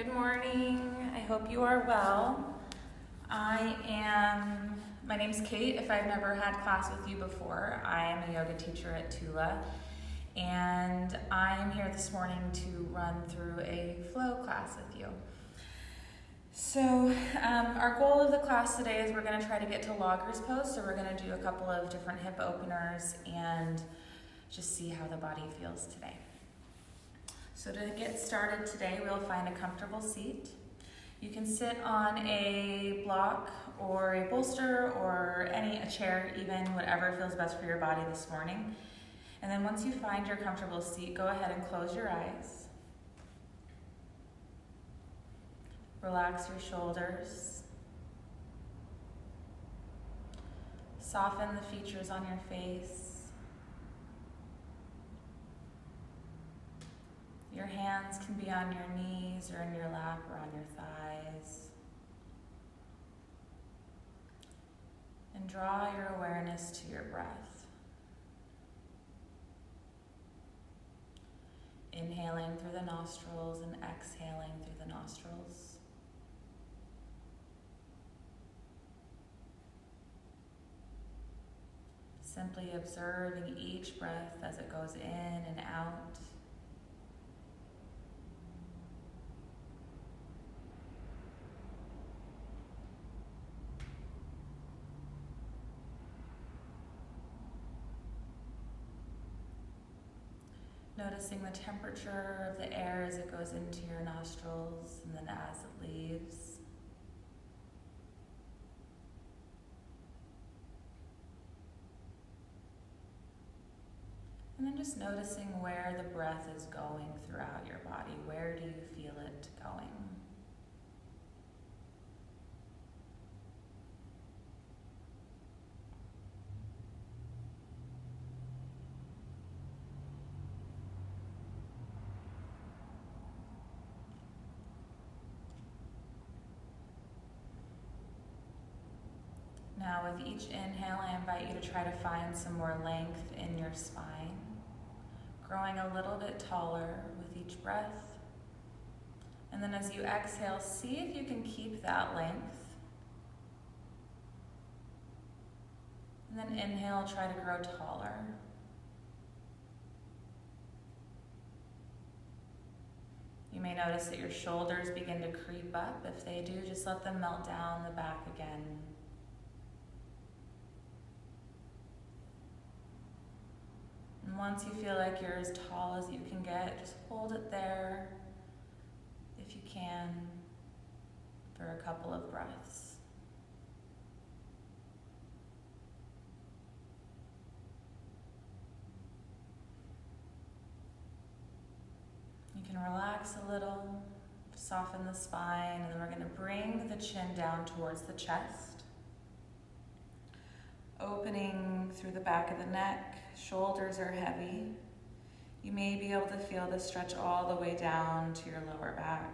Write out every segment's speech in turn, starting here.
Good morning. I hope you are well. My name's Cait. If I've never had class with you before, I am a yoga teacher at Tula, and I'm here this morning to run through a flow class with you. So our goal of the class today is we're going to try to get to logger's pose, so we're going to do a couple of different hip openers and just see how the body feels today. So to get started today, we'll find a comfortable seat. You can sit on a block or a bolster or a chair even, whatever feels best for your body this morning. And then once you find your comfortable seat, go ahead and close your eyes. Relax your shoulders. Soften the features on your face. Your hands can be on your knees or in your lap or on your thighs. And draw your awareness to your breath. Inhaling through the nostrils and exhaling through the nostrils. Simply observing each breath as it goes in and out. Noticing the temperature of the air as it goes into your nostrils and then as it leaves. And then just noticing where the breath is going throughout your body. Where do you feel it going? Now with each inhale, I invite you to try to find some more length in your spine, growing a little bit taller with each breath. And then as you exhale, see if you can keep that length. And then inhale, try to grow taller. You may notice that your shoulders begin to creep up. If they do, just let them melt down the back again. And once you feel like you're as tall as you can get, just hold it there, if you can, for a couple of breaths. You can relax a little, soften the spine, and then we're going to bring the chin down towards the chest. Opening through the back of the neck, shoulders are heavy. You may be able to feel the stretch all the way down to your lower back.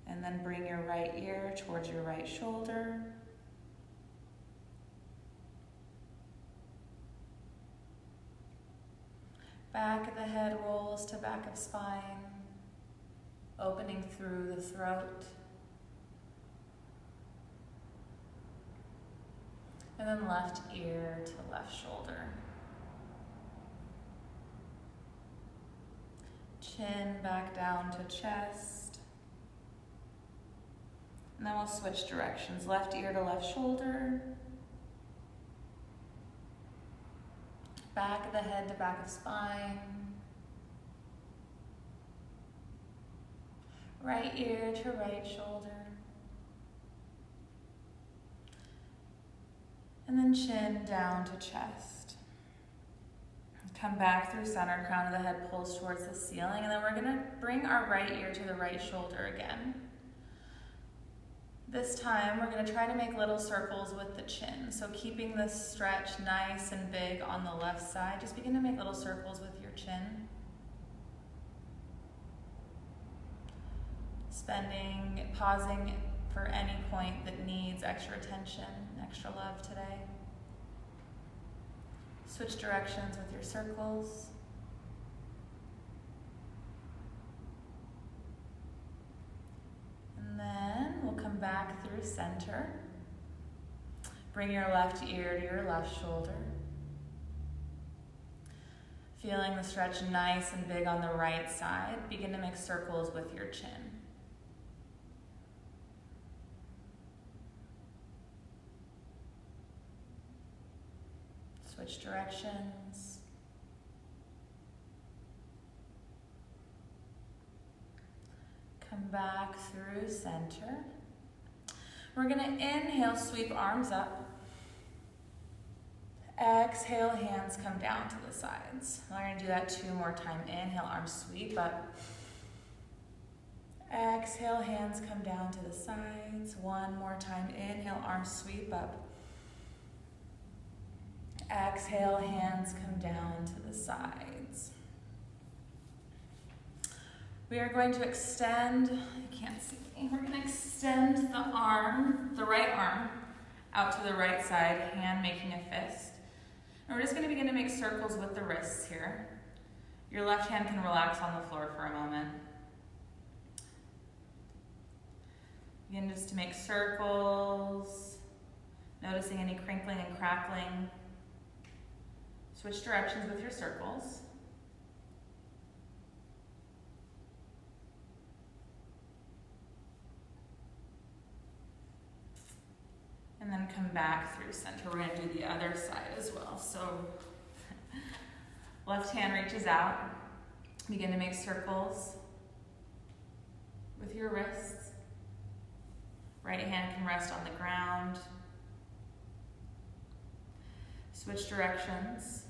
And then bring your right ear towards your right shoulder. Back of the head rolls to back of spine, opening through the throat. And then left ear to left shoulder. Chin back down to chest. And then we'll switch directions. Left ear to left shoulder. Back of the head to back of spine. Right ear to right shoulder. And then chin down to chest. Come back through center, crown of the head pulls towards the ceiling, and then we're gonna bring our right ear to the right shoulder again. This time, we're gonna try to make little circles with the chin. So keeping this stretch nice and big on the left side, just begin to make little circles with your chin. Pausing for any point that needs extra attention, extra love today. Switch directions with your circles. And then we'll come back through center. Bring your left ear to your left shoulder. Feeling the stretch nice and big on the right side. Begin to make circles with your chin. Switch directions. Come back through center. We're going to inhale, sweep arms up. Exhale, hands come down to the sides. We're going to do that 2 more times. Inhale, arms sweep up. Exhale, hands come down to the sides. 1 more time. Inhale, arms sweep up. Exhale, hands come down to the sides. We are going to extend, you can't see me, we're going to extend the arm, the right arm, out to the right side, hand making a fist. And we're just going to begin to make circles with the wrists here. Your left hand can relax on the floor for a moment. Begin just to make circles, noticing any crinkling and crackling. Switch directions with your circles. And then come back through center. We're going to do the other side as well. So left hand reaches out. Begin to make circles with your wrists. Right hand can rest on the ground. Switch directions.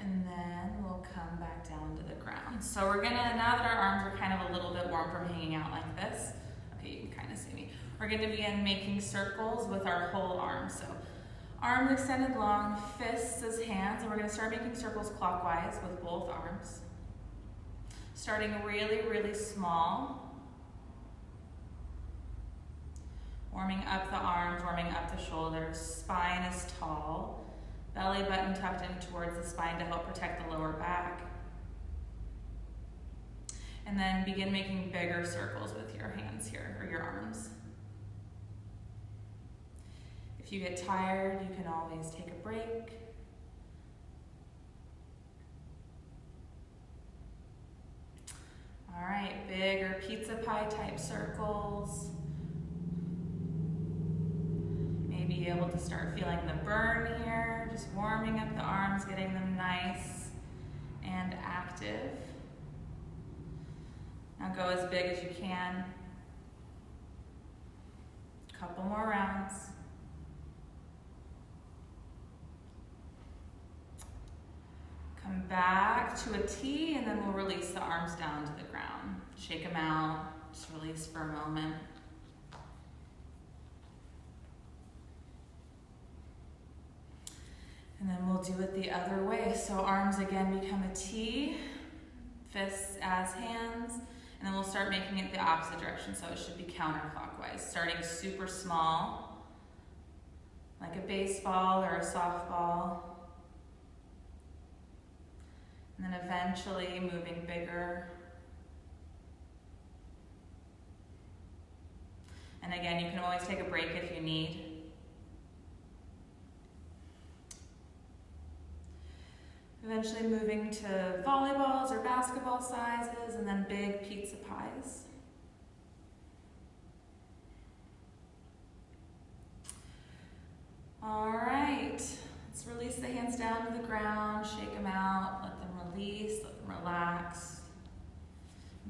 And then we'll come back down to the ground. So we're gonna, now that our arms are kind of a little bit warm from hanging out like this, okay, you can kind of see me. We're gonna begin making circles with our whole arm. So arms extended long, fists as hands, and we're gonna start making circles clockwise with both arms. Starting really, really small. Warming up the arms, warming up the shoulders. Spine is tall. Belly button tucked in towards the spine to help protect the lower back. And then begin making bigger circles with your hands here, or your arms. If you get tired, you can always take a break. All right, bigger pizza pie type circles. Be able to start feeling the burn here, just warming up the arms, getting them nice and active. Now go as big as you can. Couple more rounds. Come back to a T, and then we'll release the arms down to the ground. Shake them out, just release for a moment. And then we'll do it the other way. So arms again become a T, fists as hands, and then we'll start making it the opposite direction, so it should be counterclockwise. Starting super small, like a baseball or a softball. And then eventually moving bigger. And again, you can always take a break if you need. Eventually moving to volleyballs or basketball sizes, and then big pizza pies. All right, let's release the hands down to the ground, shake them out, let them release, let them relax.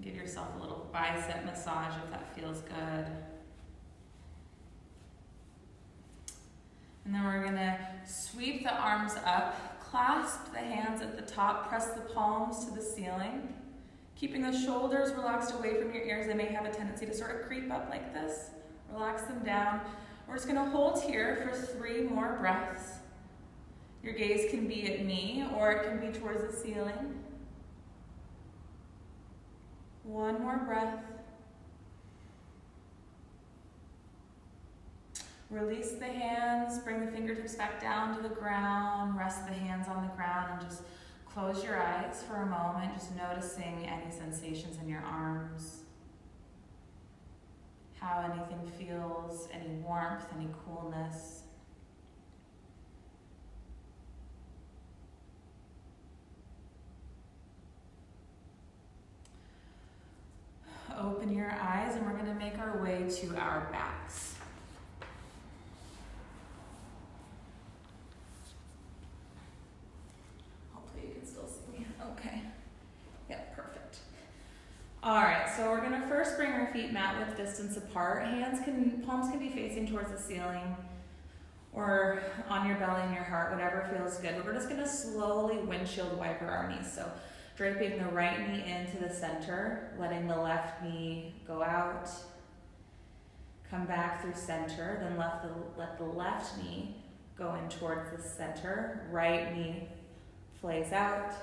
Give yourself a little bicep massage if that feels good. And then we're gonna sweep the arms up. Clasp the hands at the top, press the palms to the ceiling. Keeping the shoulders relaxed away from your ears. They may have a tendency to sort of creep up like this. Relax them down. We're just gonna hold here for 3 more breaths. Your gaze can be at me, or it can be towards the ceiling. 1 more breath. Release the hands, bring the fingertips back down to the ground, rest the hands on the ground, and just Close your eyes for a moment, just noticing any sensations in your arms, how anything feels, any warmth, any coolness. Open your eyes and we're going to make our way to our backs. Hopefully you can still see me. Okay. Yep, perfect. All right, so we're going to first bring our feet mat width distance apart. Palms can be facing towards the ceiling or on your belly and your heart, whatever feels good. But we're just going to slowly windshield wiper our knees. So draping the right knee into the center, letting the left knee go out, come back through center, then let the left knee go in towards the center, right knee flays out.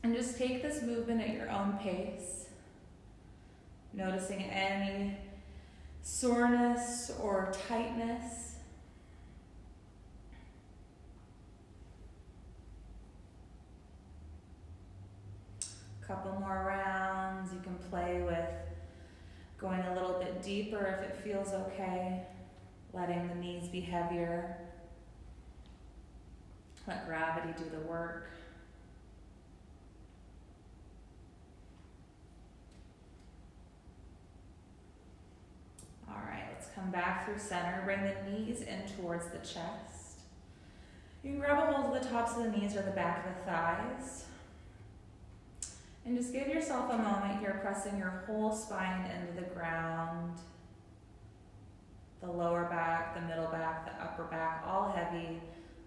And just take this movement at your own pace, noticing any soreness or tightness. Couple more rounds. You can play with going a little bit deeper if it feels okay, letting the knees be heavier. Let gravity do the work. All right, let's come back through center. Bring the knees in towards the chest. You can grab a hold of the tops of the knees or the back of the thighs. And just give yourself a moment here, pressing your whole spine into the ground. The lower back, the middle back, the upper back, all heavy,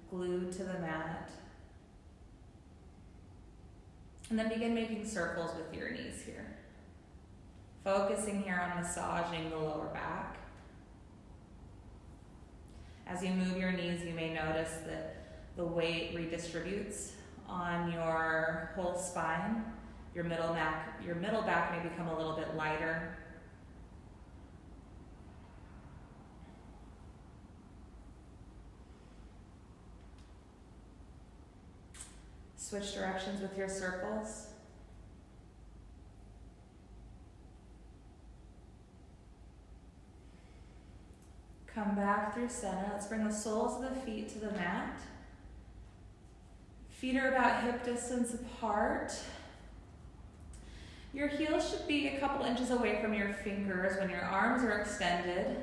glued to the mat. And then begin making circles with your knees here. Focusing here on massaging the lower back. As you move your knees, you may notice that the weight redistributes on your whole spine. Your middle back may become a little bit lighter. Switch directions with your circles. Come back through center. Let's bring the soles of the feet to the mat. Feet are about hip distance apart. Your heels should be a couple inches away from your fingers when your arms are extended,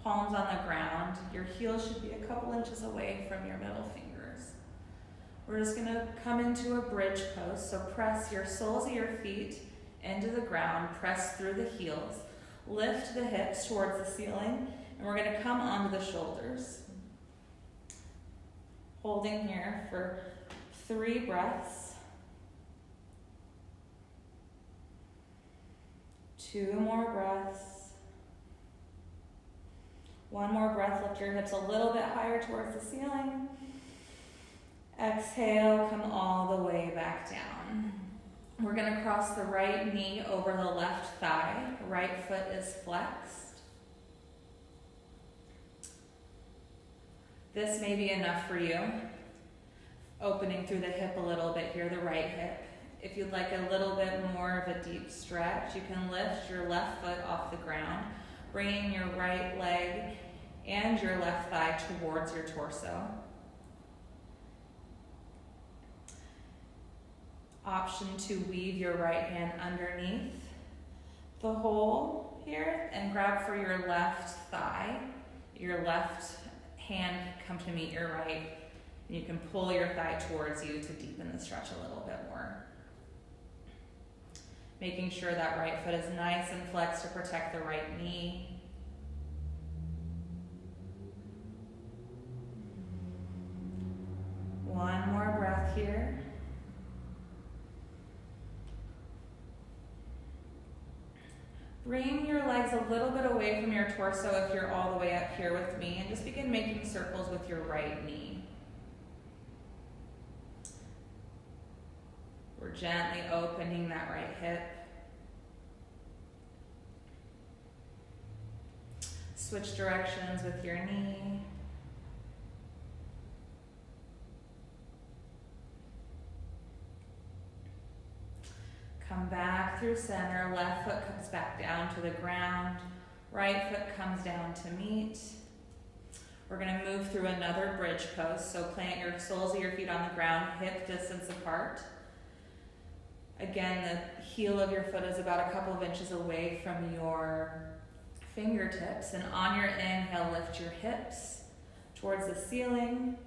palms on the ground. Your heels should be a couple inches away from your middle fingers. We're just going to come into a bridge pose. So press your soles of your feet into the ground, press through the heels, lift the hips towards the ceiling, and we're going to come onto the shoulders. Holding here for 3 breaths. 2 more breaths. 1 more breath, lift your hips a little bit higher towards the ceiling. Exhale, come all the way back down. We're going to cross the right knee over the left thigh. Right foot is flexed. This may be enough for you. Opening through the hip a little bit here, the right hip. If you'd like a little bit more of a deep stretch, you can lift your left foot off the ground, bringing your right leg and your left thigh towards your torso. Option to weave your right hand underneath the hole here and grab for your left thigh. Your left hand come to meet your right, and you can pull your thigh towards you to deepen the stretch a little bit more. Making sure that right foot is nice and flexed to protect the right knee. One more breath here. Bring your legs a little bit away from your torso if you're all the way up here with me, and just begin making circles with your right knee. We're gently opening that right hip. Switch directions with your knee. through center, left foot comes back down to the ground, right foot comes down to meet. We're gonna move through another bridge pose, so plant your soles of your feet on the ground, hip distance apart. Again, the heel of your foot is about a couple of inches away from your fingertips, and on your inhale, lift your hips towards the ceiling,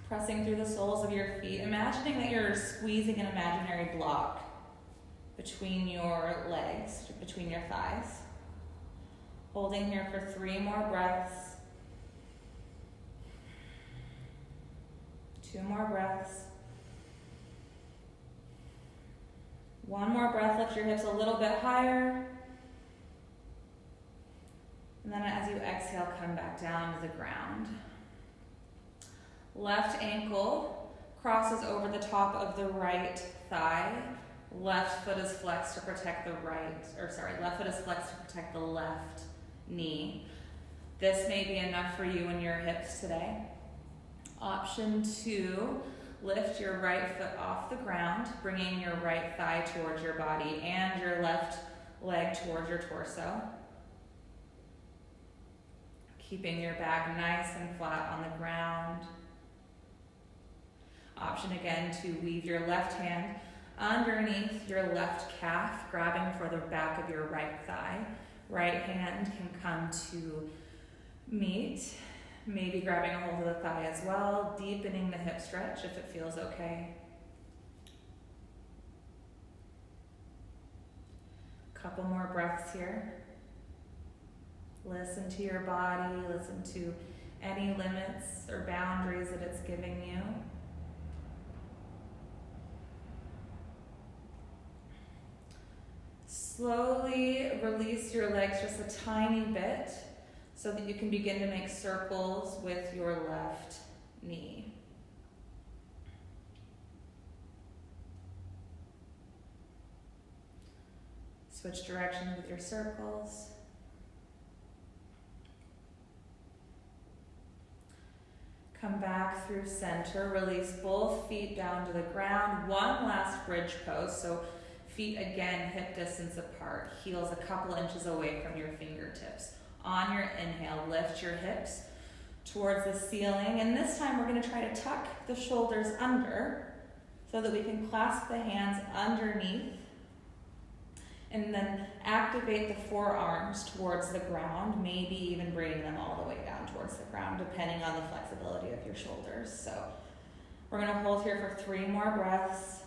pressing through the soles of your feet, imagining that you're squeezing an imaginary block between your legs, between your thighs. Holding here for 3 more breaths. 2 more breaths. 1 more breath, lift your hips a little bit higher. And then as you exhale, come back down to the ground. Left ankle crosses over the top of the right thigh. Left foot is flexed to protect the left foot is flexed to protect the left knee. This may be enough for you and your hips today. Option 2, lift your right foot off the ground, bringing your right thigh towards your body and your left leg towards your torso. Keeping your back nice and flat on the ground. Option again to weave your left hand underneath your left calf, grabbing for the back of your right thigh. Right hand can come to meet, maybe grabbing a hold of the thigh as well, deepening the hip stretch if it feels okay. Couple more breaths here. Listen to your body, listen to any limits or boundaries that it's giving you. Slowly release your legs just a tiny bit so that you can begin to make circles with your left knee. Switch directions with your circles. Come back through center, release both feet down to the ground. 1 last bridge pose, so feet again hip distance apart, heels a couple inches away from your fingertips. On your inhale, lift your hips towards the ceiling, and this time we're going to try to tuck the shoulders under so that we can clasp the hands underneath, and then activate the forearms towards the ground, maybe even bringing them all the way down towards the ground, depending on the flexibility of your shoulders. So we're going to hold here for 3 more breaths.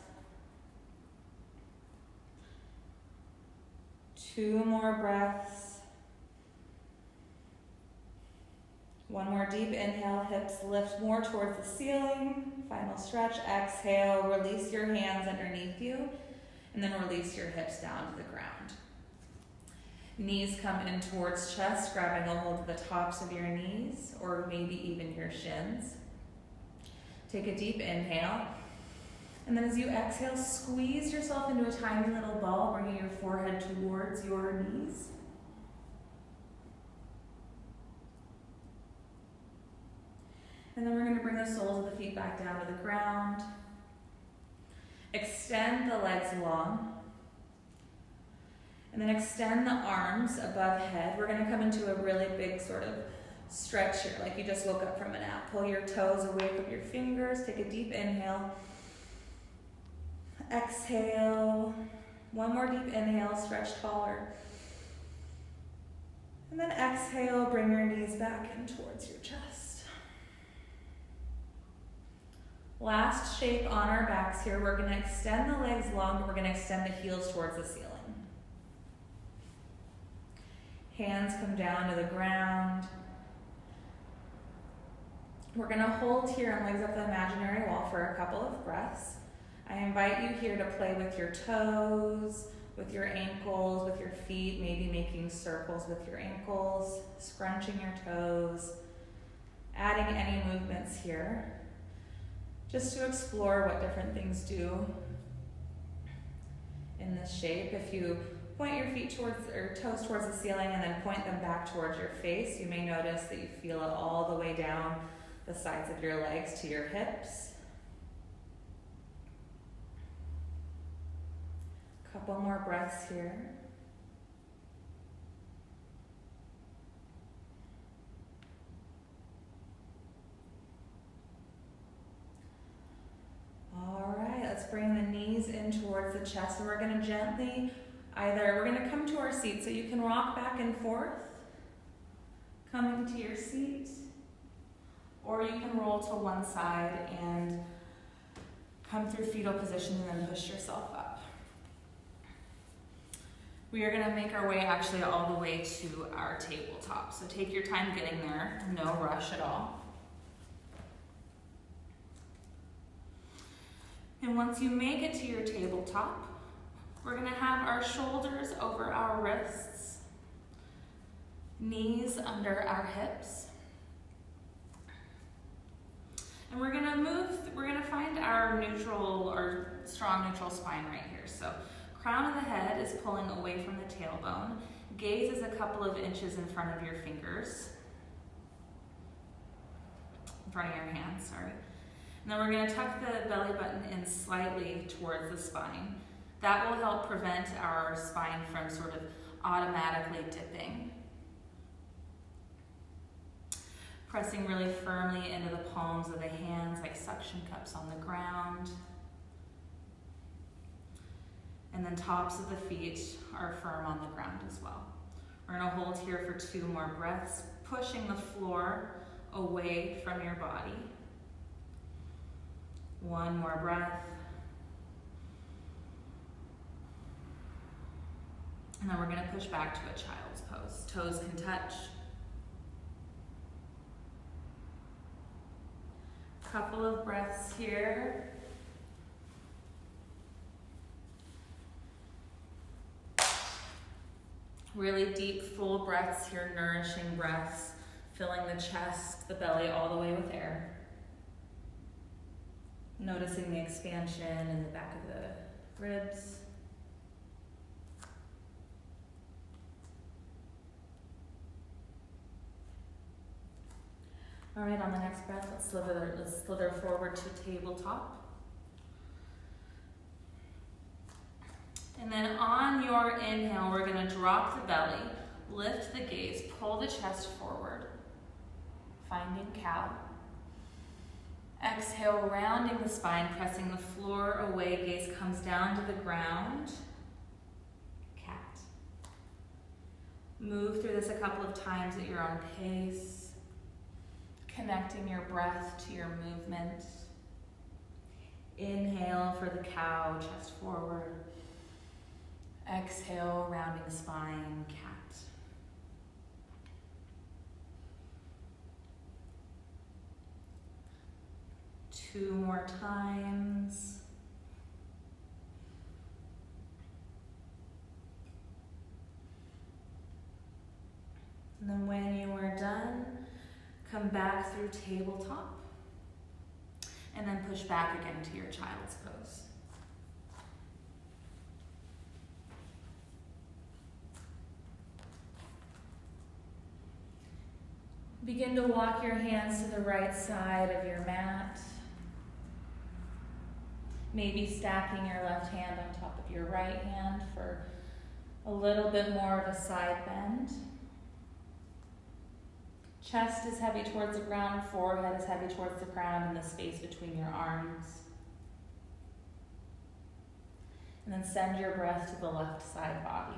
2 more breaths. 1 more deep inhale, hips lift more towards the ceiling. Final stretch, exhale, release your hands underneath you, and then release your hips down to the ground. Knees come in towards chest, grabbing a hold of the tops of your knees, or maybe even your shins. Take a deep inhale. And then as you exhale, squeeze yourself into a tiny little ball, bringing your forehead towards your knees. And then we're going to bring the soles of the feet back down to the ground. Extend the legs long. And then extend the arms above head. We're going to come into a really big sort of stretch here, like you just woke up from a nap. Pull your toes away from your fingers. Take a deep inhale. Exhale. 1 more deep inhale, stretch taller. And then exhale, bring your knees back in towards your chest. Last shape on our backs here. We're going to extend the legs long, but we're going to extend the heels towards the ceiling. Hands come down to the ground. We're going to hold here and legs up the imaginary wall for a couple of breaths. I invite you here to play with your toes, with your ankles, with your feet, maybe making circles with your ankles, scrunching your toes, adding any movements here, just to explore what different things do in this shape. If you point your feet towards or toes towards the ceiling and then point them back towards your face, you may notice that you feel it all the way down the sides of your legs to your hips. Couple more breaths here. All right, let's bring the knees in towards the chest, and we're going to gently we're going to come to our seat, so you can rock back and forth, coming to your seat, or you can roll to one side and come through fetal position and then push yourself up. We are going to make our way actually all the way to our tabletop, so take your time getting there, no rush at all. And once you make it to your tabletop, we're going to have our shoulders over our wrists, knees under our hips. And we're going to find our neutral or strong neutral spine right here. So crown of the head is pulling away from the tailbone. Gaze is a couple of inches in front of your fingers. In front of your hands, sorry. And then we're going to tuck the belly button in slightly towards the spine. That will help prevent our spine from sort of automatically dipping. Pressing really firmly into the palms of the hands like suction cups on the ground. And then tops of the feet are firm on the ground as well. We're going to hold here for 2 more breaths, pushing the floor away from your body. 1 more breath. And then we're going to push back to a child's pose. Toes can touch. Couple of breaths here. Really deep, full breaths here, nourishing breaths, filling the chest, the belly all the way with air. Noticing the expansion in the back of the ribs. All right, on the next breath, let's slither forward to tabletop. And then on your inhale, we're going to drop the belly, lift the gaze, pull the chest forward, finding cow. Exhale, rounding the spine, pressing the floor away, gaze comes down to the ground. Cat. Move through this a couple of times at your own pace. Connecting your breath to your movement. Inhale for the cow, chest forward. Exhale, rounding spine, cat. Two more times. And then when you are done, come back through tabletop, and then push back again to your child's pose. Begin to walk your hands to the right side of your mat. Maybe stacking your left hand on top of your right hand for a little bit more of a side bend. Chest is heavy towards the ground, forehead is heavy towards the ground, and the space between your arms. And then send your breath to the left side body.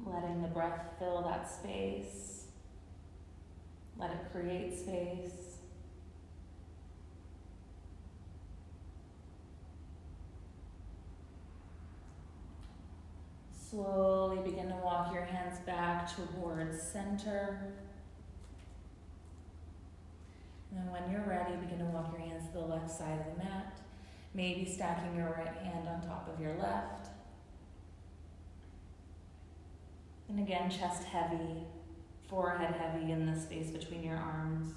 Letting the breath fill that space. Let it create space. Slowly begin to walk your hands back towards center. And then when you're ready, begin to walk your hands to the left side of the mat, maybe stacking your right hand on top of your left. And again, chest heavy, forehead heavy in the space between your arms.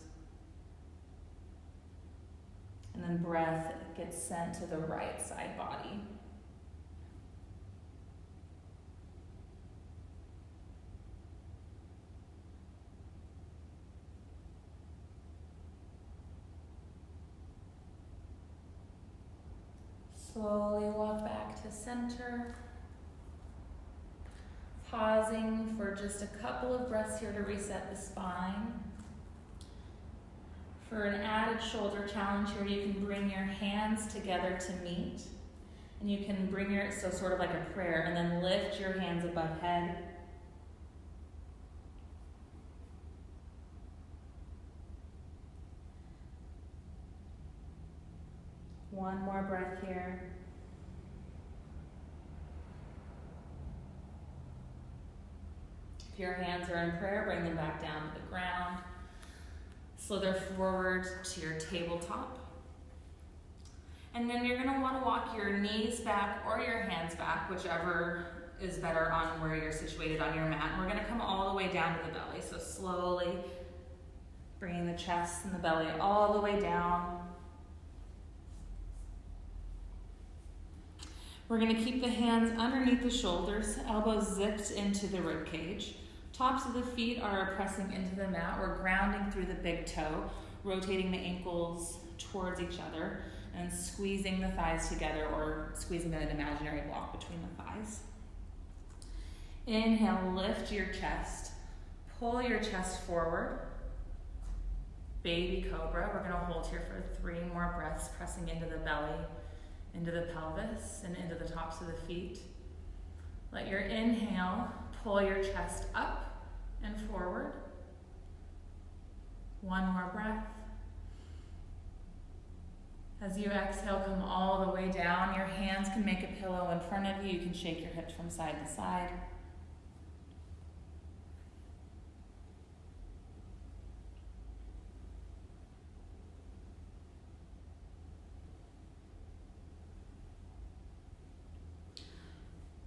And then breath gets sent to the right side body. Slowly walk back to center. Pausing for just a couple of breaths here to reset the spine. For an added shoulder challenge here, you can bring your hands together to meet. And you can bring so sort of like a prayer, and then lift your hands above head. One more breath here. If your hands are in prayer, bring them back down to the ground. Slither forward to your tabletop. And then you're going to want to walk your knees back or your hands back, whichever is better on where you're situated on your mat. And we're going to come all the way down to the belly. So slowly bringing the chest and the belly all the way down. We're going to keep the hands underneath the shoulders, elbows zipped into the rib cage. Tops of the feet are pressing into the mat. We're grounding through the big toe, rotating the ankles towards each other, and squeezing the thighs together, or squeezing an imaginary block between the thighs. Inhale, lift your chest. Pull your chest forward. Baby cobra. We're going to hold here for 3 more breaths, pressing into the belly, into the pelvis, and into the tops of the feet. Let your inhale pull your chest up and forward. 1 more breath. As you exhale, come all the way down. Your hands can make a pillow in front of you. You can shake your hips from side to side.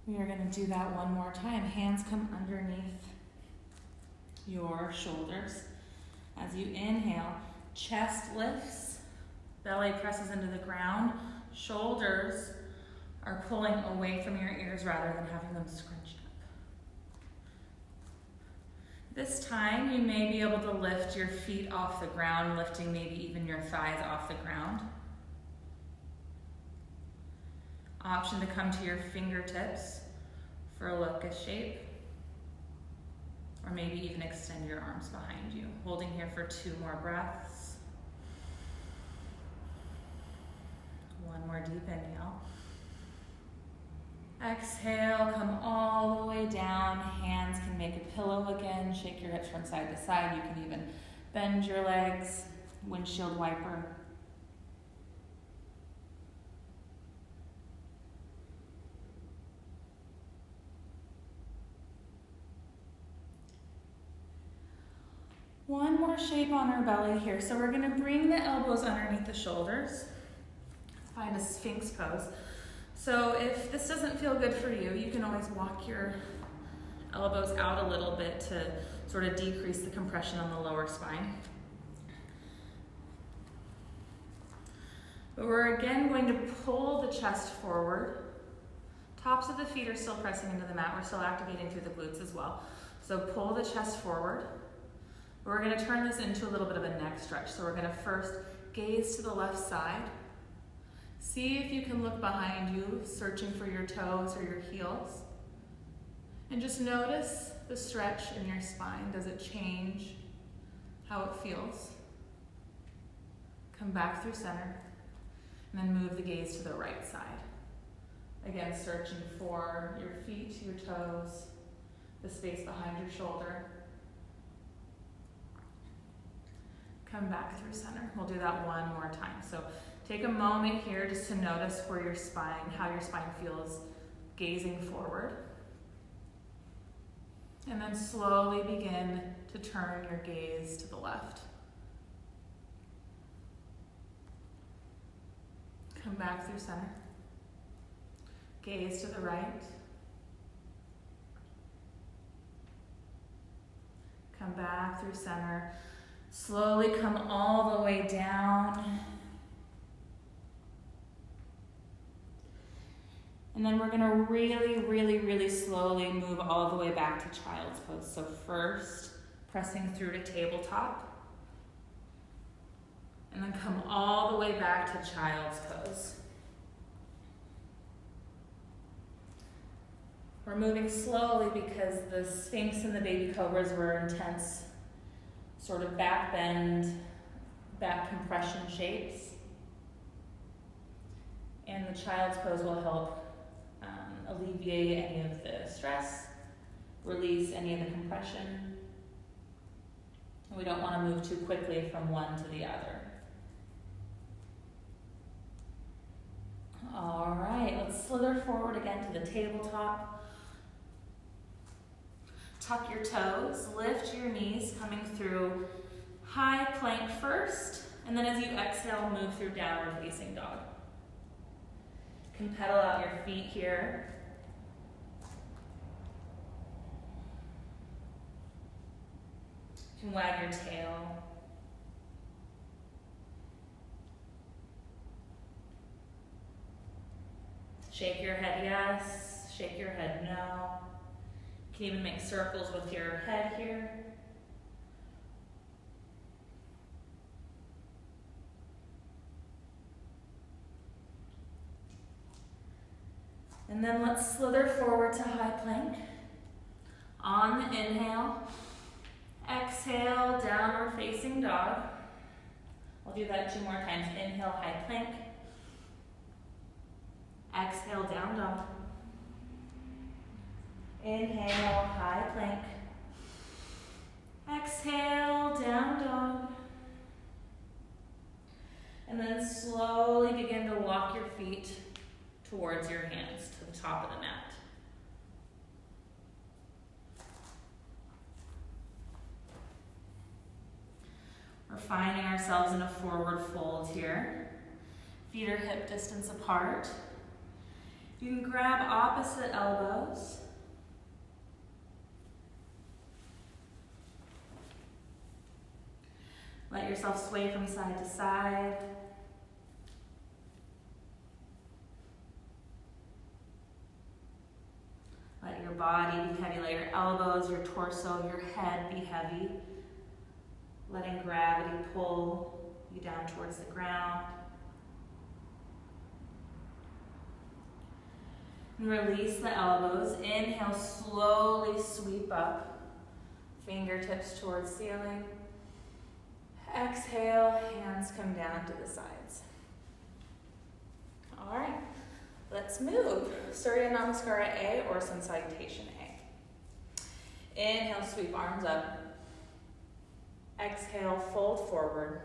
We are going to do that one more time. Hands come underneath your shoulders. As you inhale, chest lifts, belly presses into the ground, shoulders are pulling away from your ears rather than having them scrunched up. This time, you may be able to lift your feet off the ground, lifting maybe even your thighs off the ground. Option to come to your fingertips for a locust shape, or maybe even extend your arms behind you. Holding here for 2 more breaths. 1 more deep inhale. Exhale, come all the way down. Hands can make a pillow again. Shake your hips from side to side. You can even bend your legs, windshield wiper. One more shape on our belly here. So we're going to bring the elbows underneath the shoulders. Find a Sphinx pose. So if this doesn't feel good for you, you can always walk your elbows out a little bit to sort of decrease the compression on the lower spine. But we're again going to pull the chest forward. Tops of the feet are still pressing into the mat. We're still activating through the glutes as well. So pull the chest forward. We're going to turn this into a little bit of a neck stretch. So we're going to first gaze to the left side. See if you can look behind you, searching for your toes or your heels. And just notice the stretch in your spine. Does it change how it feels? Come back through center, and then move the gaze to the right side. Again, searching for your feet, your toes, the space behind your shoulder. Come back through center. We'll do that one more time. So take a moment here just to notice where your spine, how your spine feels gazing forward. And then slowly begin to turn your gaze to the left. Come back through center. Gaze to the right. Come back through center. Slowly come all the way down. And then we're gonna really slowly move all the way back to child's pose. So first, pressing through to tabletop. And then come all the way back to child's pose. We're moving slowly because the Sphinx and the baby cobras were intense, sort of back bend, back compression shapes. And the child's pose will help alleviate any of the stress, release any of the compression. And we don't want to move too quickly from one to the other. All right, let's slither forward again to the tabletop. Tuck your toes, lift your knees, coming through high plank first, and then as you exhale, move through downward facing dog. You can pedal out your feet here. You can wag your tail. Shake your head yes, shake your head no. You can even make circles with your head here. And then let's slither forward to high plank. On the inhale, exhale, downward facing dog. I'll do that 2 more times. Inhale, high plank. Exhale, down dog. Inhale, high plank. Exhale, down dog. And then slowly begin to walk your feet towards your hands to the top of the mat. We're finding ourselves in a forward fold here. Feet are hip distance apart. You can grab opposite elbows. Let yourself sway from side to side. Let your body be heavy. Let your elbows, your torso, your head be heavy. Letting gravity pull you down towards the ground. And release the elbows. Inhale, slowly sweep up. Fingertips towards ceiling. Exhale, hands come down to the sides. All right, let's move. Surya Namaskara A or Sun Salutation A. Inhale, sweep arms up. Exhale, fold forward.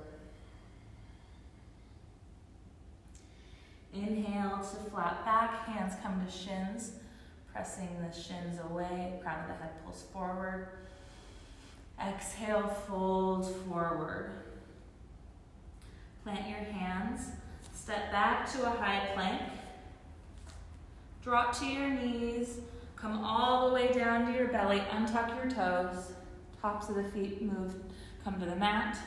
Inhale to flat back, hands come to shins, pressing the shins away, crown of the head pulls forward. Exhale, fold forward. Plant your hands, step back to a high plank. Drop to your knees, come all the way down to your belly, untuck your toes, tops of the feet move, come to the mat.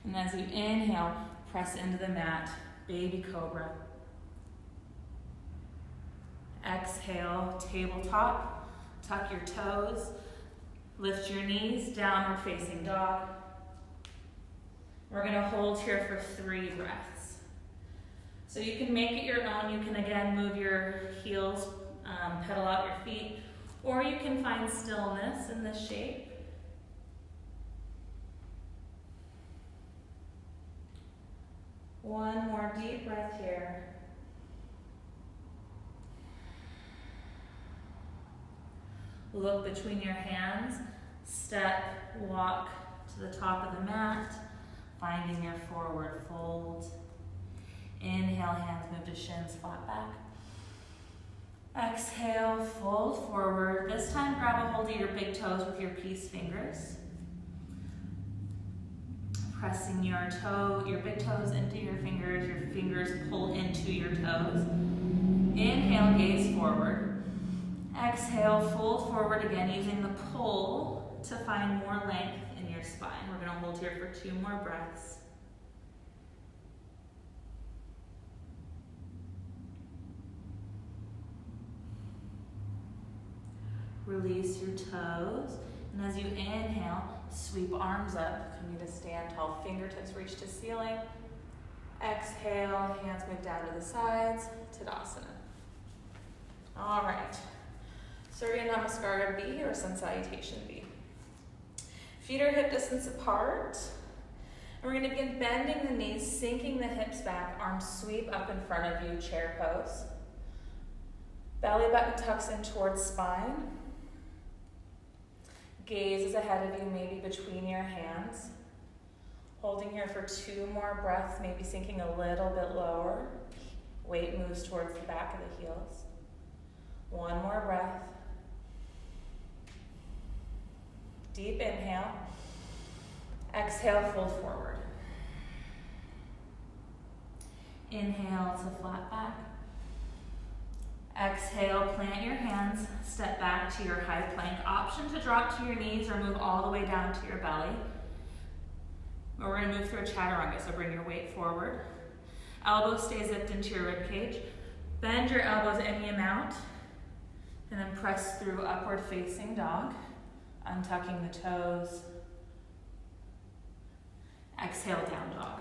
And as you inhale, press into the mat, baby cobra. Exhale, tabletop, tuck your toes, lift your knees, downward facing dog. We're gonna hold here for 3 breaths. So you can make it your own. You can again move your heels, pedal out your feet, or you can find stillness in this shape. One more deep breath here. Look between your hands, step, walk to the top of the mat, finding your forward fold. Inhale, hands move to shins, flat back. Exhale, fold forward. This time, grab a hold of your big toes with your peace fingers. Pressing your big toes into your fingers pull into your toes. Inhale, gaze forward. Exhale, fold forward again, using the pull to find more length in your spine. We're gonna hold here for 2 more breaths. Release your toes, and as you inhale, sweep arms up. Come to stand tall, fingertips reach to ceiling. Exhale, hands move down to the sides, Tadasana. All right. Surya Namaskar B or Sun Salutation B. Feet are hip distance apart. And we're going to begin bending the knees, sinking the hips back, arms sweep up in front of you, chair pose. Belly button tucks in towards spine. Gaze is ahead of you, maybe between your hands. Holding here for 2 more breaths, maybe sinking a little bit lower. Weight moves towards the back of the heels. 1 more breath. Deep inhale. Exhale, fold forward. Inhale to flat back. Exhale, plant your hands, step back to your high plank. Option to drop to your knees or move all the way down to your belly. But we're going to move through a chaturanga, so bring your weight forward. Elbows stay zipped into your rib cage. Bend your elbows any amount, and then press through upward facing dog, untucking the toes. Exhale, down dog.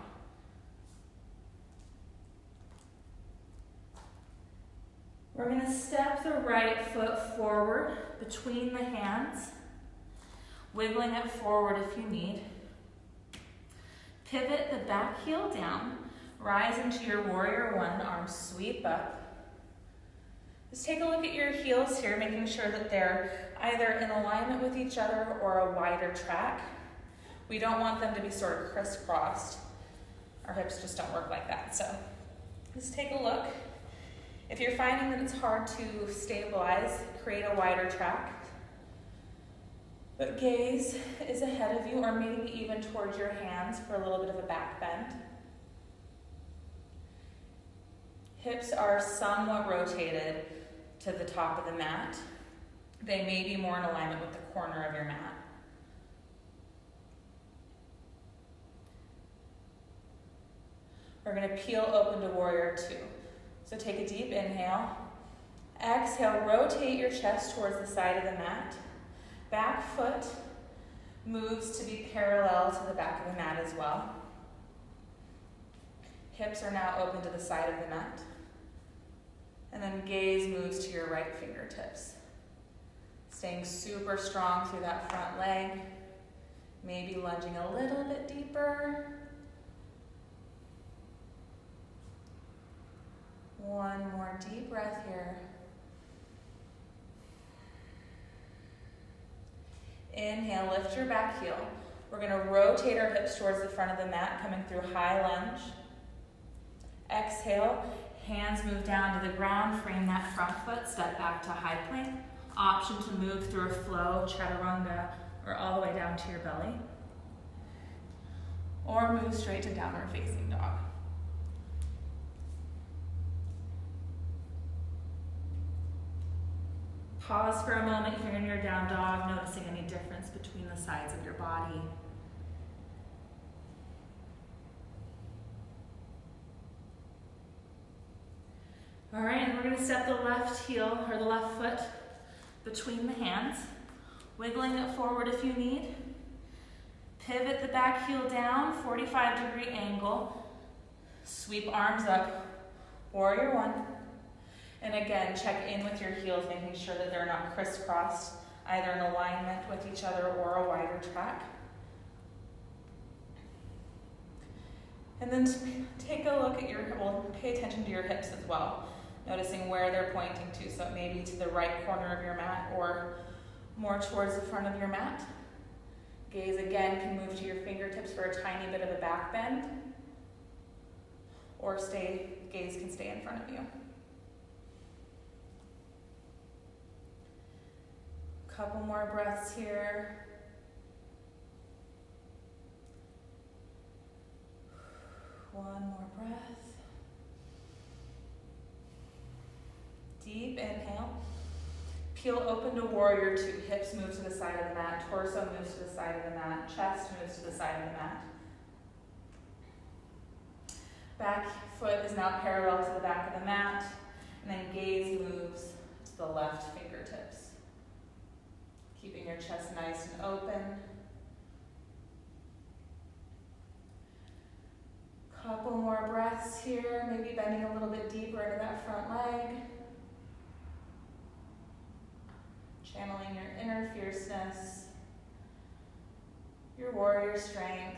We're going to step the right foot forward between the hands, wiggling it forward if you need. Pivot the back heel down, rise into your warrior 1, arms sweep up. Just take a look at your heels here, making sure that they're either in alignment with each other or a wider track. We don't want them to be sort of crisscrossed. Our hips just don't work like that. So just take a look. If you're finding that it's hard to stabilize, create a wider track. But gaze is ahead of you, or maybe even towards your hands for a little bit of a back bend. Hips are somewhat rotated to the top of the mat. They may be more in alignment with the corner of your mat. We're going to peel open to warrior 2. So take a deep inhale. Exhale, rotate your chest towards the side of the mat. Back foot moves to be parallel to the back of the mat as well. Hips are now open to the side of the mat. And then gaze moves to your right fingertips. Staying super strong through that front leg. Maybe lunging a little bit deeper. 1 more deep breath here. Inhale, lift your back heel. We're going to rotate our hips towards the front of the mat, coming through high lunge. Exhale, hands move down to the ground, frame that front foot, step back to high plank. Option to move through a flow, chaturanga, or all the way down to your belly. Or move straight to downward facing dog. Pause for a moment here in your down dog, noticing any difference between the sides of your body. All right, and we're going to step the left heel or the left foot between the hands, wiggling it forward if you need. Pivot the back heel down, 45-degree angle. Sweep arms up, warrior 1. And again, check in with your heels, making sure that they're not crisscrossed, either in alignment with each other or a wider track. And then take a look at pay attention to your hips as well, noticing where they're pointing to. So it may be to the right corner of your mat or more towards the front of your mat. Gaze again can move to your fingertips for a tiny bit of a back bend, or gaze can stay in front of you. Couple more breaths here. One more breath. Deep inhale. Peel open to warrior 2. Hips move to the side of the mat. Torso moves to the side of the mat. Chest moves to the side of the mat. Back foot is now parallel to the back of the mat. And then gaze moves to the left fingertips. Keeping your chest nice and open. Couple more breaths here, maybe bending a little bit deeper into that front leg. channeling your inner fierceness, your warrior strength.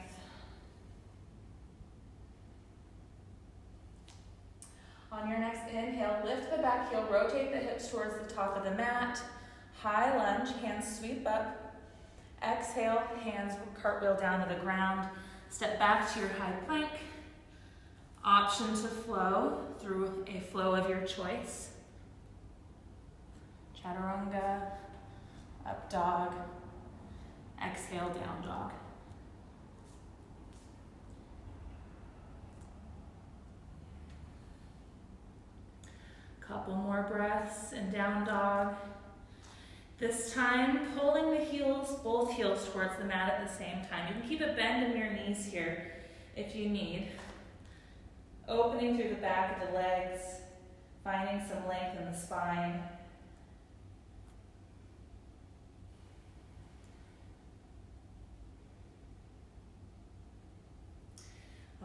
On your next inhale, lift the back heel, rotate the hips towards the top of the mat. High lunge, hands sweep up. Exhale, hands cartwheel down to the ground. Step back to your high plank. Option to flow through a flow of your choice. Chaturanga, up dog, exhale, down dog. Couple more breaths in down dog. This time, pulling the heels, both heels towards the mat at the same time. You can keep a bend in your knees here if you need. Opening through the back of the legs, finding some length in the spine.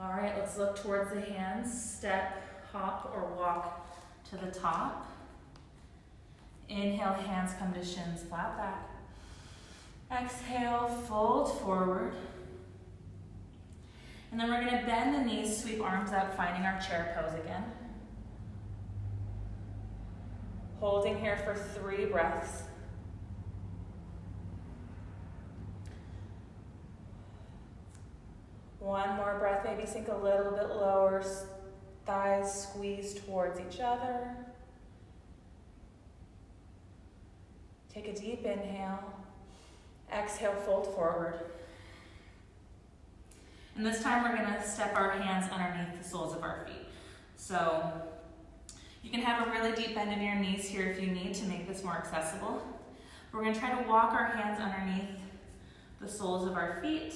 All right, let's look towards the hands. Step, hop, or walk to the top. Inhale, hands come to shins, flat back. Exhale, fold forward. And then we're going to bend the knees, sweep arms up, finding our chair pose again. Holding here for 3 breaths. One more breath, maybe sink a little bit lower, thighs squeeze towards each other. Take a deep inhale. Exhale, fold forward. And this time we're going to step our hands underneath the soles of our feet. So you can have a really deep bend in your knees here if you need to make this more accessible. We're going to try to walk our hands underneath the soles of our feet.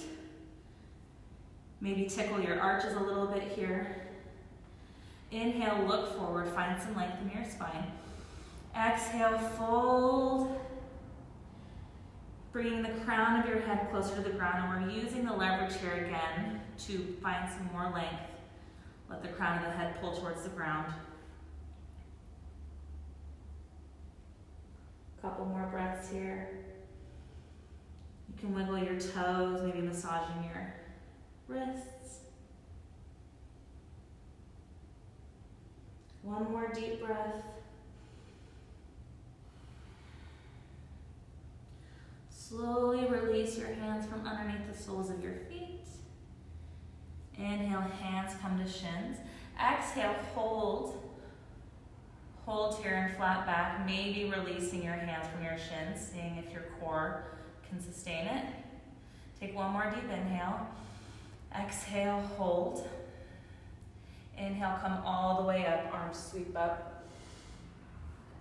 Maybe tickle your arches a little bit here. Inhale, look forward, find some length in your spine. Exhale, fold. Bringing the crown of your head closer to the ground, and we're using the leverage here again to find some more length. Let the crown of the head pull towards the ground. Couple more breaths here. You can wiggle your toes, maybe massaging your wrists. One more deep breath. Slowly release your hands from underneath the soles of your feet. Inhale, hands come to shins. Exhale, hold. Hold here and flat back, maybe releasing your hands from your shins, seeing if your core can sustain it. Take one more deep inhale. Exhale, hold. Inhale, come all the way up, arms sweep up.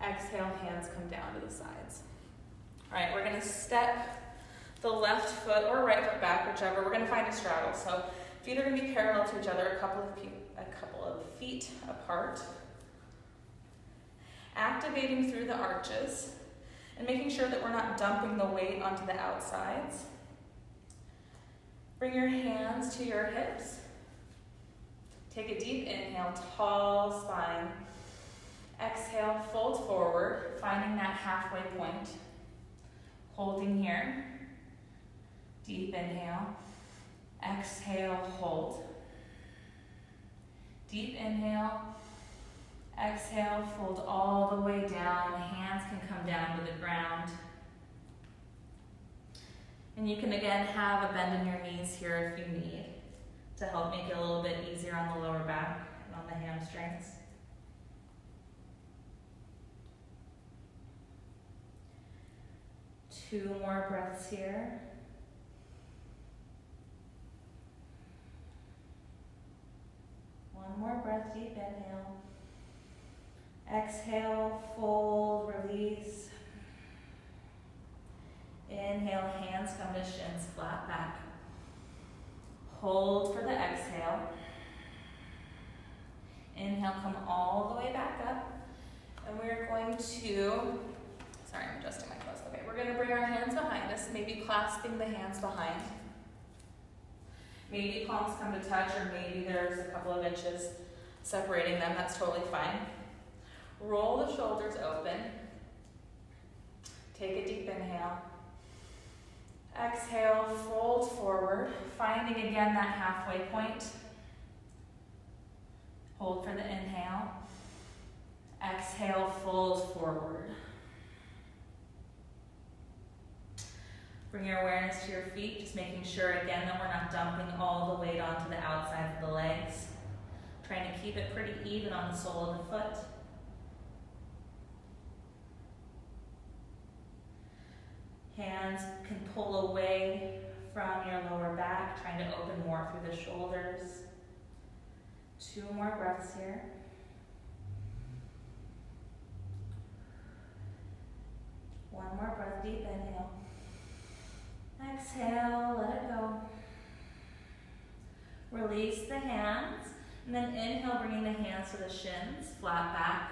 Exhale, hands come down to the sides. All right, we're gonna step the left foot or right foot back, whichever. We're gonna find a straddle. So feet are gonna be parallel to each other, a couple of feet apart. Activating through the arches and making sure that we're not dumping the weight onto the outsides. Bring your hands to your hips. Take a deep inhale, tall spine. Exhale, fold forward, finding that halfway point. Holding here. Deep inhale. Exhale, hold. Deep inhale. Exhale, fold all the way down. Hands can come down to the ground. And you can again have a bend in your knees here if you need to help make it a little bit easier on the lower back and on the hamstrings. Two more breaths here. One more breath, deep inhale. Exhale, fold, release. Inhale, hands come to shins, flat back. Hold for the exhale. Inhale, come all the way back up. And we're going to, sorry, I'm adjusting my clothes. Okay, we're gonna bring our hands behind us, maybe clasping the hands behind. Maybe palms come to touch, or maybe there's a couple of inches separating them, that's totally fine. Roll the shoulders open. Take a deep inhale. Exhale, fold forward, finding again that halfway point. Hold for the inhale. Exhale, fold forward. Bring your awareness to your feet, just making sure again that we're not dumping all the weight onto the outside of the legs. Trying to keep it pretty even on the sole of the foot. Hands can pull away from your lower back, trying to open more through the shoulders. 2 more breaths here. One more breath, deep inhale. Exhale, let it go. Release the hands, and then inhale, bringing the hands to the shins, flat back.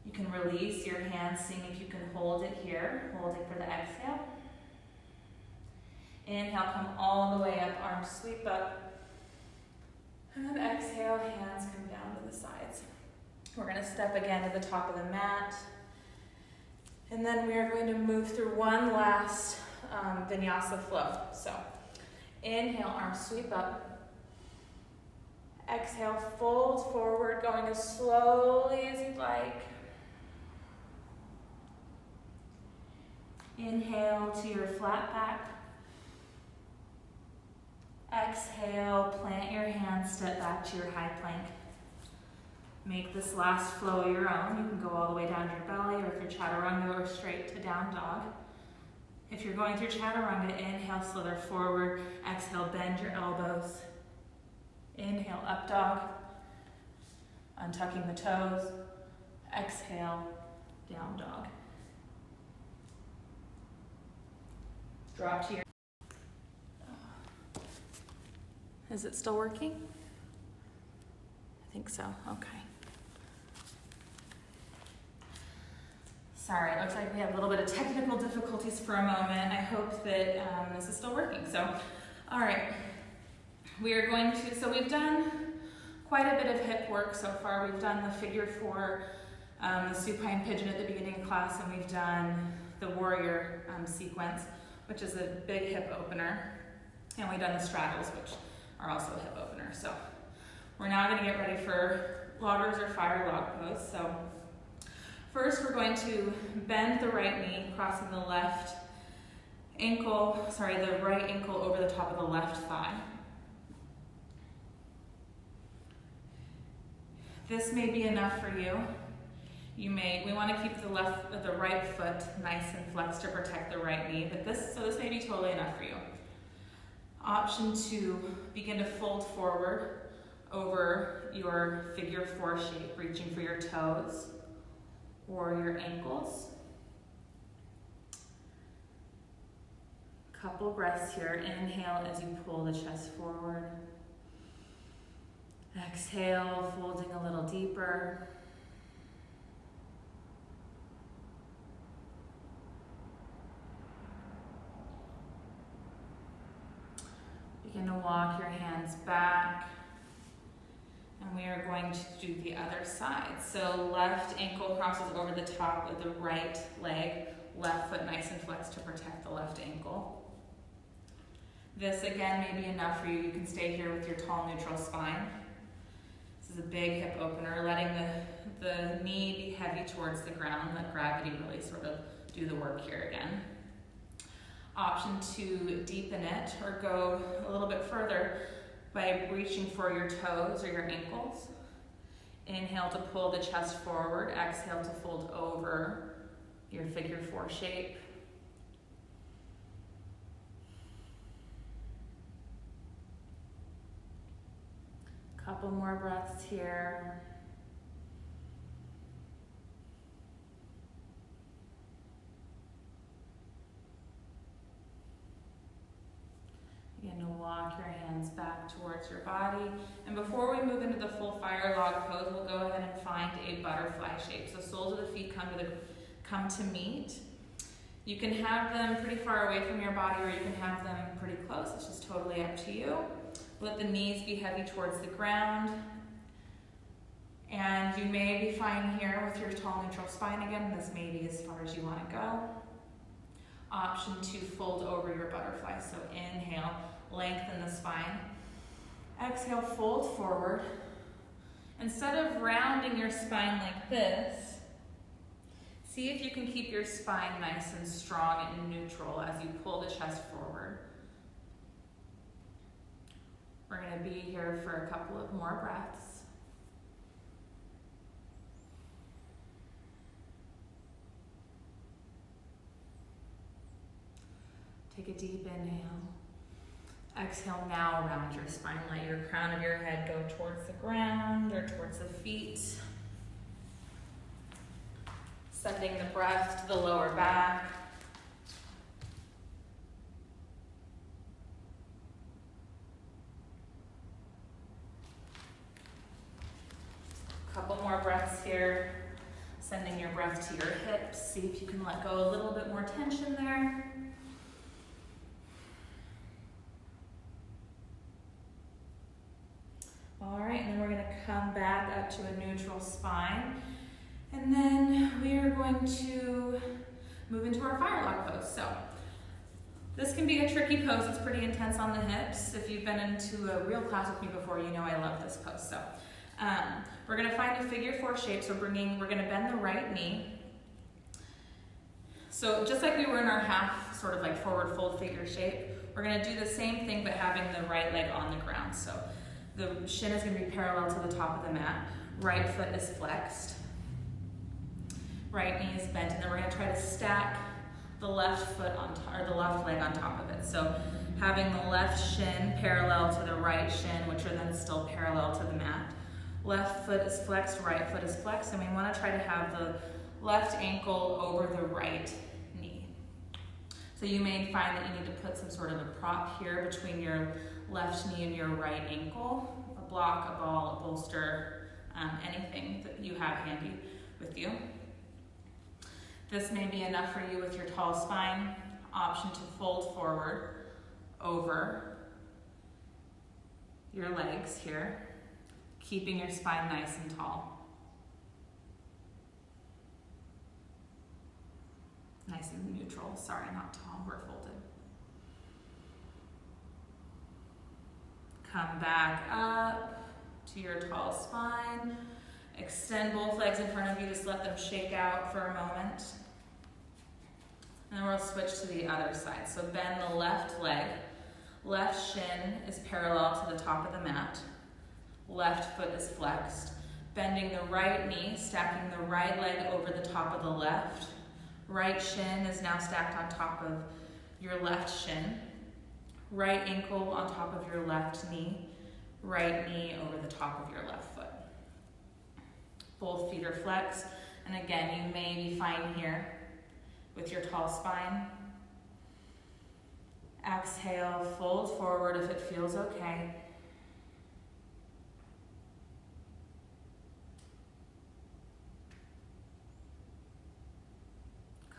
You can release your hands, seeing if you can hold it here. Hold it for the exhale. Inhale, come all the way up, arms sweep up. And then exhale, hands come down to the sides. We're going to step again to the top of the mat. And then we are going to move through one last vinyasa flow. So inhale, arms sweep up. Exhale, fold forward, going as slowly as you'd like. Inhale to your flat back. Exhale, plant your hands, step back to your high plank. Make this last flow your own. You can go all the way down to your belly, or if you're chaturanga, or straight to down dog. If you're going through chaturanga, inhale, slither forward. Exhale, bend your elbows. Inhale, up dog. Untucking the toes. Exhale, down dog. Drop to your... Is it still working? I think so, okay. Sorry, it looks like we had a little bit of technical difficulties for a moment. I hope that this is still working. So, all right, we are going to, so we've done quite a bit of hip work so far. We've done the figure 4, the supine pigeon at the beginning of class, and we've done the warrior sequence, which is a big hip opener. And we've done the straddles, which are also a hip opener. So we're now going to get ready for loggers or fire log pose. So first we're going to bend the right knee, crossing the right ankle over the top of the left thigh. This may be enough for you. We want to keep the right foot nice and flexed to protect the right knee, but this may be totally enough for you. Option 2, begin to fold forward over your figure 4 shape, reaching for your toes or your ankles. Couple breaths here. Inhale as you pull the chest forward. Exhale, folding a little deeper. Begin to walk your hands back, and we are going to do the other side. So left ankle crosses over the top of the right leg, left foot nice and flexed to protect the left ankle. This again may be enough for you. You can stay here with your tall neutral spine. This is a big hip opener, letting the knee be heavy towards the ground. Let gravity really sort of do the work here again. Option 2, deepen it or go a little bit further by reaching for your toes or your ankles. Inhale to pull the chest forward. Exhale to fold over your figure 4 shape. Couple more breaths here. Begin to walk your hands back towards your body. And before we move into the full fire log pose, we'll go ahead and find a butterfly shape. So soles of the feet come to meet. You can have them pretty far away from your body, or you can have them pretty close. It's just totally up to you. Let the knees be heavy towards the ground. And you may be fine here with your tall neutral spine again. This may be as far as you want to go. Option 2, fold over your butterfly. So inhale, lengthen the spine. Exhale, fold forward. Instead of rounding your spine like this, see if you can keep your spine nice and strong and neutral as you pull the chest forward. We're going to be here for a couple of more breaths. Take a deep inhale. Exhale, now round your spine. Let your crown of your head go towards the ground or towards the feet. Sending the breath to the lower back. Couple more breaths here. Sending your breath to your hips. See if you can let go a little bit more tension there. All right, and then we're going to come back up to a neutral spine. And then we are going to move into our firelock pose. So this can be a tricky pose. It's pretty intense on the hips. If you've been into a real class with me before, you know I love this pose. So we're going to find a figure 4 shape. So we're going to bend the right knee. So just like we were in our half sort of like forward fold figure shape, we're going to do the same thing but having the right leg on the ground. So the shin is going to be parallel to the top of the mat. Right foot is flexed. Right knee is bent, and then we're going to try to stack the left foot or the left leg on top of it. So having the left shin parallel to the right shin, which are then still parallel to the mat. Left foot is flexed, right foot is flexed, and we want to try to have the left ankle over the right knee. So you may find that you need to put some sort of a prop here between your left knee and your right ankle, a block, a ball, a bolster, anything that you have handy with you. This may be enough for you with your tall spine. Option to fold forward over your legs here, keeping your spine nice and tall. Nice and neutral, sorry, not tall, we're folded. Come back up to your tall spine. Extend both legs in front of you, just let them shake out for a moment. And then we'll switch to the other side. So bend the left leg. Left shin is parallel to the top of the mat. Left foot is flexed. Bending the right knee, stacking the right leg over the top of the left. Right shin is now stacked on top of your left shin. Right ankle on top of your left knee. Right knee over the top of your left foot. Both feet are flexed. And again, you may be fine here with your tall spine. Exhale, fold forward if it feels okay.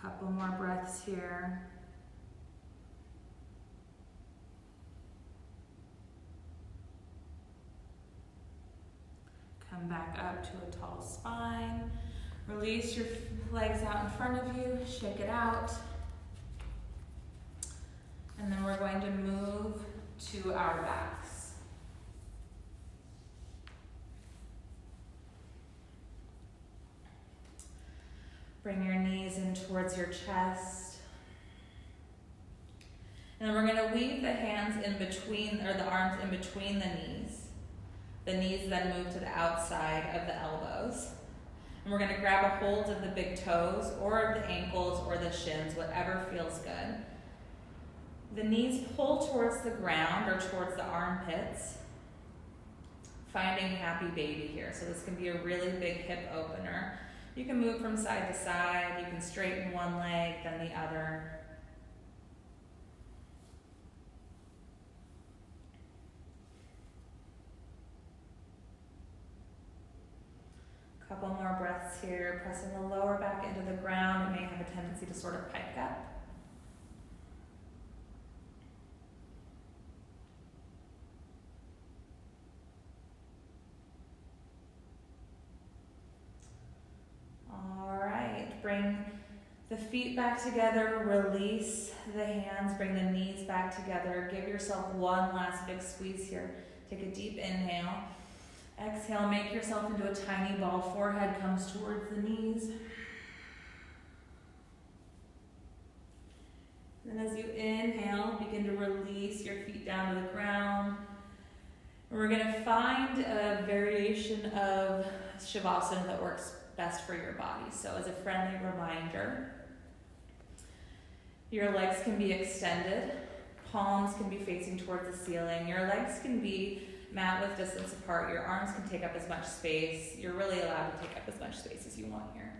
Couple more breaths here. Come back up to a tall spine. Release your legs out in front of you. Shake it out. And then we're going to move to our backs. Bring your knees in towards your chest. And then we're going to weave the hands in between, or the arms in between the knees. The knees then move to the outside of the elbows. And we're going to grab a hold of the big toes or of the ankles or the shins, whatever feels good. The knees pull towards the ground or towards the armpits, finding happy baby here. So this can be a really big hip opener. You can move from side to side. You can straighten one leg, then the other. Couple more breaths here, pressing the lower back into the ground. It may have a tendency to sort of pike up. bring the feet back together, release the hands, bring the knees back together. Give yourself one last big squeeze here. Take a deep inhale. Exhale, make yourself into a tiny ball. Forehead comes towards the knees. Then as you inhale, begin to release your feet down to the ground. And we're going to find a variation of Shavasana that works best for your body. So as a friendly reminder, your legs can be extended. Palms can be facing towards the ceiling. Your legs can be mat width distance apart. Your arms can take up as much space. You're really allowed to take up as much space as you want here.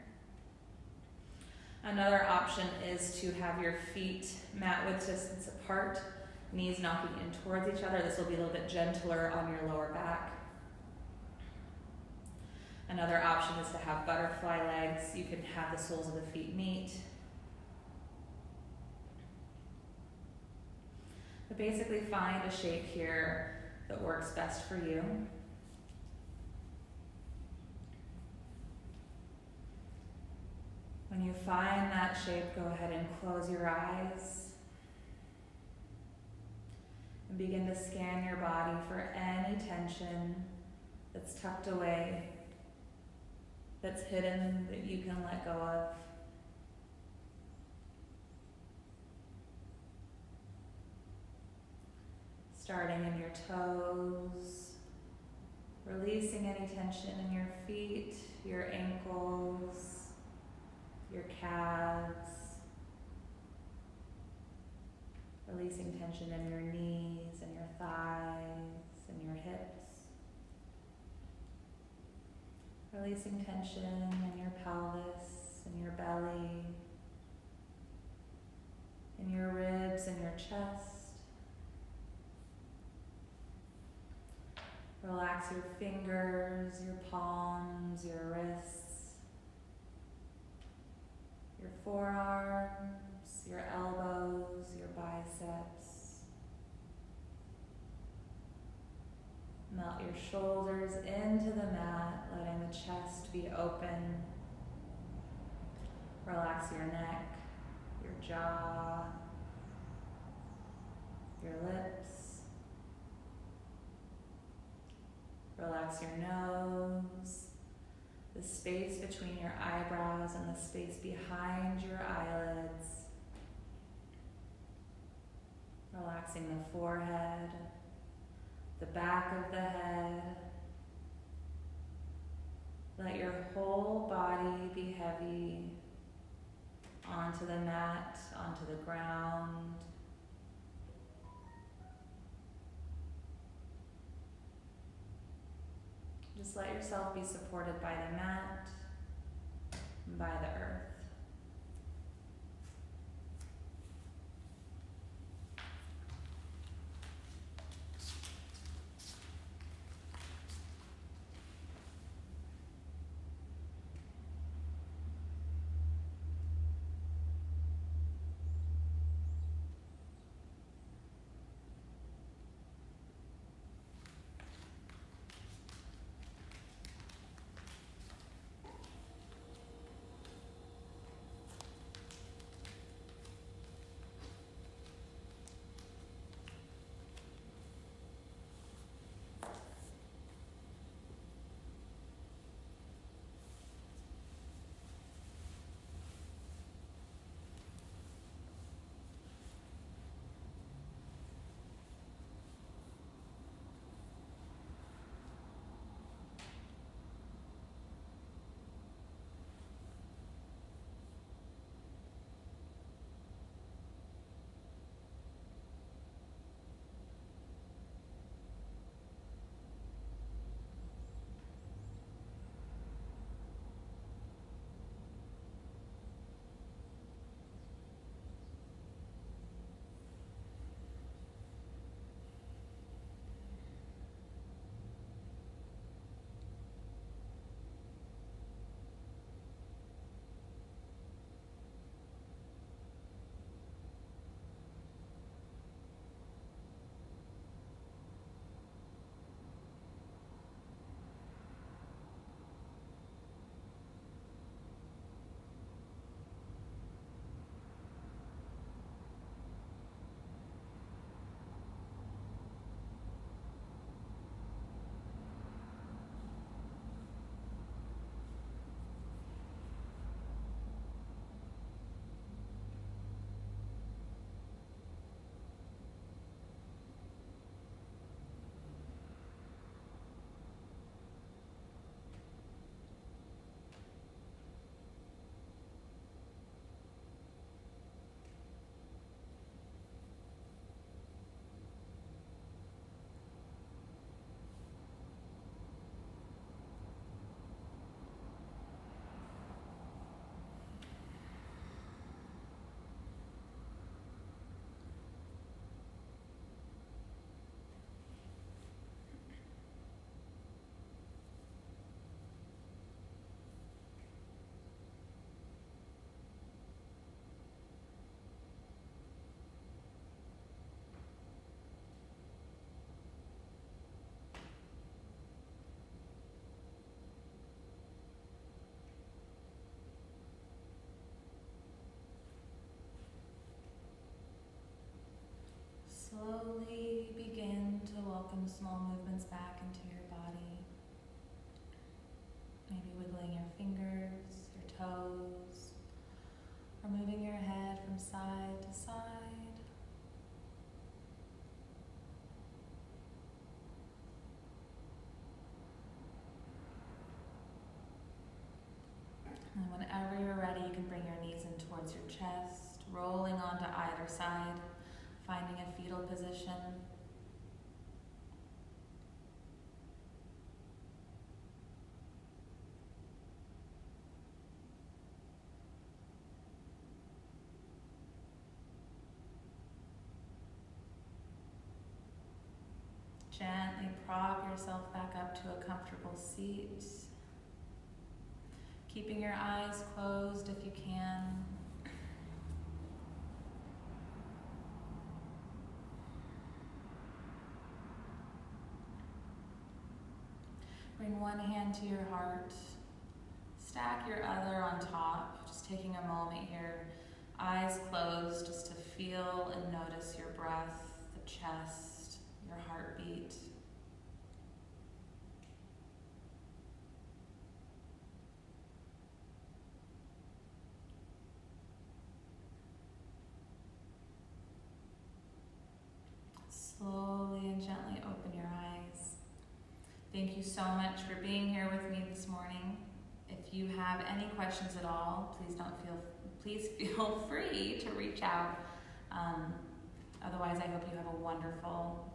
Another option is to have your feet mat width distance apart, knees knocking in towards each other. This will be a little bit gentler on your lower back. Another option is to have butterfly legs. You can have the soles of the feet meet. But basically find a shape here that works best for you. When you find that shape, go ahead and close your eyes and begin to scan your body for any tension that's tucked away, that's hidden, that you can let go of. Starting in your toes, releasing any tension in your feet, your ankles, your calves, releasing tension in your knees and your thighs and your hips, releasing tension in your pelvis and your belly, in your ribs and your chest. Relax your fingers, your palms, your wrists, your forearms, your elbows, your biceps. Melt your shoulders into the mat, letting the chest be open. Relax your neck, your jaw, your lips. Relax your nose, the space between your eyebrows and the space behind your eyelids. Relaxing the forehead, the back of the head. Let your whole body be heavy onto the mat, onto the ground. Just let yourself be supported by the mat and by the earth. small movements back into your body. Maybe wiggling your fingers, your toes, or moving your head from side to side. And whenever you're ready, you can bring your knees in towards your chest, rolling onto either side, finding a fetal position. Gently prop yourself back up to a comfortable seat. Keeping your eyes closed if you can. Bring one hand to your heart. Stack your other on top. Just taking a moment here, eyes closed, just to feel and notice your breath, the chest, your heartbeat. Slowly and gently open your eyes. Thank you so much for being here with me this morning. If you have any questions at all, please feel free to reach out. Otherwise, I hope you have a wonderful